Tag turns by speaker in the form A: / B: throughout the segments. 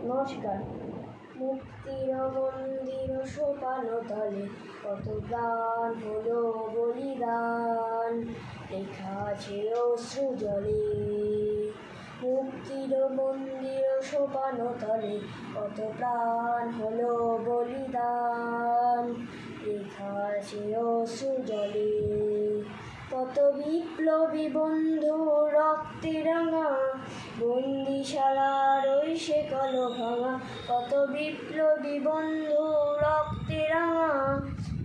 A: নমস্কার। মুক্তির মন্দির সোপান তলে কত প্রাণ হলো বলিদান, লেখা আছে অশ্রু জলে। মুক্তির মন্দির সোপান তলে কত প্রাণ হলো বলিদান, লেখা আছে অশ্রু জলে। কত বিপ্লবী বন্ধু রক্তে রাঙা, বন্দিশালার ওই শেকল ভাঙা। কত বিপ্লবী বন্ধু রক্তে রাঙা,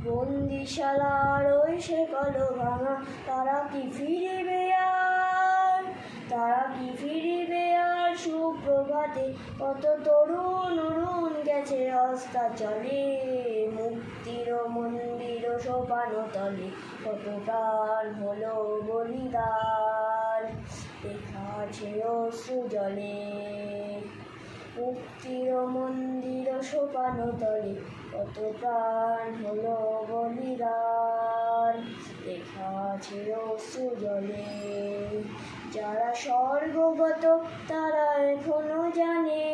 A: বন্দিশালার ওই শেকল ভাঙা। তারা কি ফিরিবে আর, তারা কি ফিরিবে আর সুপ্রভাতে? কত তরুণ অরুণ গেছে অস্তাচলে, মুক্তির মন্দির সোপান তলে কত প্রাণ হলো বলিদান, লেখা আছে অশ্রু জলে। মুক্তির মন্দির সোপান তলে কত প্রাণ হলো বলিদান, লেখা আছে অশ্রু জলে। যারা স্বর্গগত তারা এখনো জানে,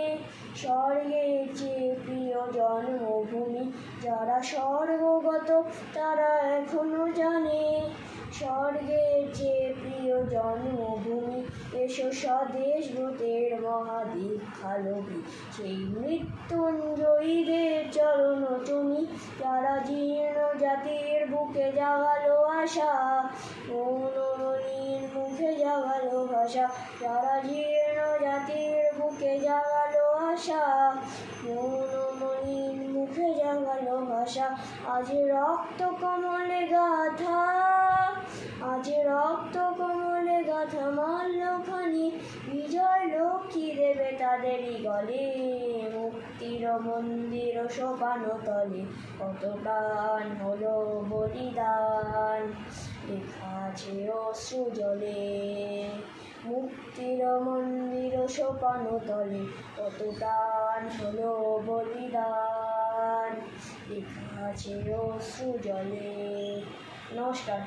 A: স্বর্গের চেয়ে প্রিয় জন্মভূমি। যারা স্বর্গগত তারা এখনো জানে, স্বর্গের চেয়ে প্রিয় জন্মভূমি। এসো স্বদেশ ব্রতের মহাদীক্ষালভী, সেই মৃত্যুঞ্জয়ীদের চরণ চুমি। যারা জীর্ণ জাতির বুকে জাগালো আশা, মৌনমণির মুখে জাগালো ভাষা। যারা জীর্ণ জাতির বুকে জাগালো আশা, মৌনমণির মুখে জাগালো ভাষা। আজ রক্ত কমলে গাথা, আজ রক্ত কমলে গাথা মাল্যখানি, বিজয় লক্ষ্মী দেবে তাদেরই গলে। মুক্তির মন্দির সোপান তলে কত প্রাণ হলো বলিদান, লেখা আছে অশ্রু জলে। মুক্তির মন্দির সোপান তলে কত প্রাণ হলো বলিদান, লেখা আছে অশ্রু জলে। নমস্কার।